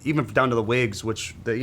even down to the wigs, which I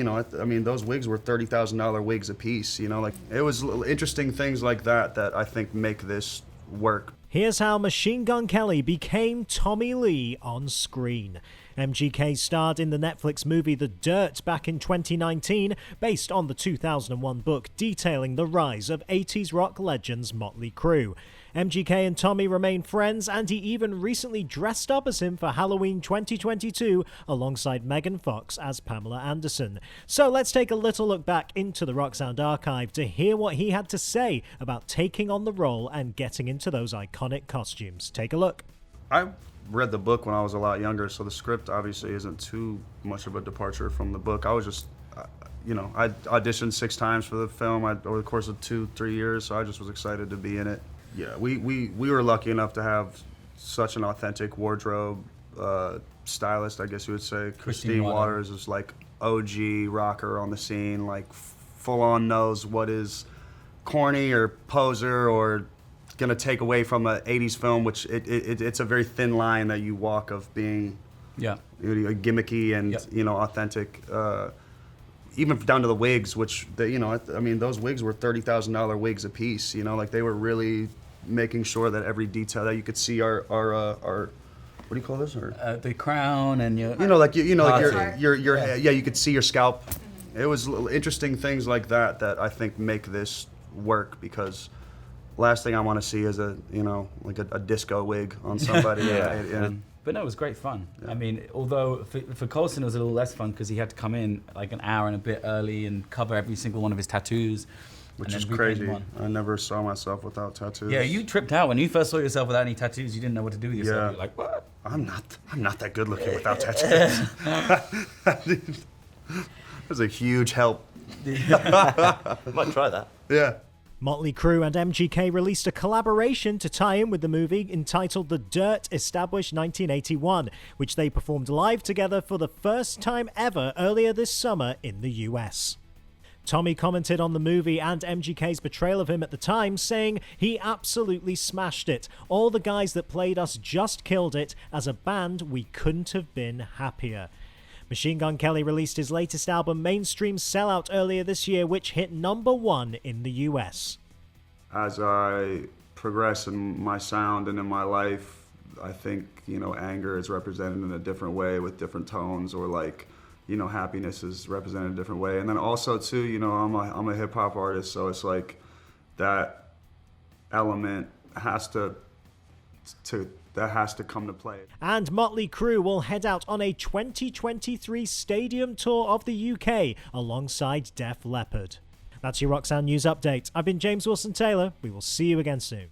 mean, those wigs were $30,000 wigs a piece. Like it was interesting things like that I think make this work. Here's how Machine Gun Kelly became Tommy Lee on screen. MGK starred in the Netflix movie The Dirt back in 2019, based on the 2001 book detailing the rise of 80s rock legends Mötley Crüe. MGK and Tommy remain friends, and he even recently dressed up as him for Halloween 2022 alongside Megan Fox as Pamela Anderson. So let's take a little look back into the Rock Sound archive to hear what he had to say about taking on the role and getting into those iconic costumes. Take a look. I read the book when I was a lot younger, so the script obviously isn't too much of a departure from the book. I was just, I auditioned 6 times for the film over the course of 2-3 years, so I just was excited to be in it. Yeah, we were lucky enough to have such an authentic wardrobe stylist, I guess you would say. Christine Waters is like OG rocker on the scene, like full on knows what is corny or poser or gonna take away from an 80s film, which it's a very thin line that you walk of being gimmicky and authentic. Even down to the wigs, which I mean, those wigs were $30,000 wigs a piece. Like they were really making sure that every detail that you could see our what do you call this? The crown and your your head. Yeah, you could see your scalp. It was interesting things like that I think make this work, because last thing I want to see is a disco wig on somebody. But no, it was great fun. Yeah. I mean, although for Coulson it was a little less fun because he had to come in like an hour and a bit early and cover every single one of his tattoos. Which is crazy. I never saw myself without tattoos. Yeah, you tripped out when you first saw yourself without any tattoos. You didn't know what to do with yourself. Yeah. You're like, what? I'm not that good looking without tattoos. It was a huge help. I might try that. Yeah. Mötley Crüe and MGK released a collaboration to tie in with the movie entitled The Dirt, established 1981, which they performed live together for the first time ever earlier this summer in the US. Tommy commented on the movie and MGK's portrayal of him at the time, saying he absolutely smashed it. All the guys that played us just killed it. As a band, we couldn't have been happier. Machine Gun Kelly released his latest album, Mainstream Sellout, earlier this year, which hit #1 in the US. As I progress in my sound and in my life, I think, anger is represented in a different way with different tones, or happiness is represented in a different way. And then also too, I'm a hip hop artist, so it's like that element has to come to play. And Mötley Crüe will head out on a 2023 stadium tour of the UK alongside Def Leppard. That's your Rock Sound News Update. I've been James Wilson Taylor. We will see you again soon.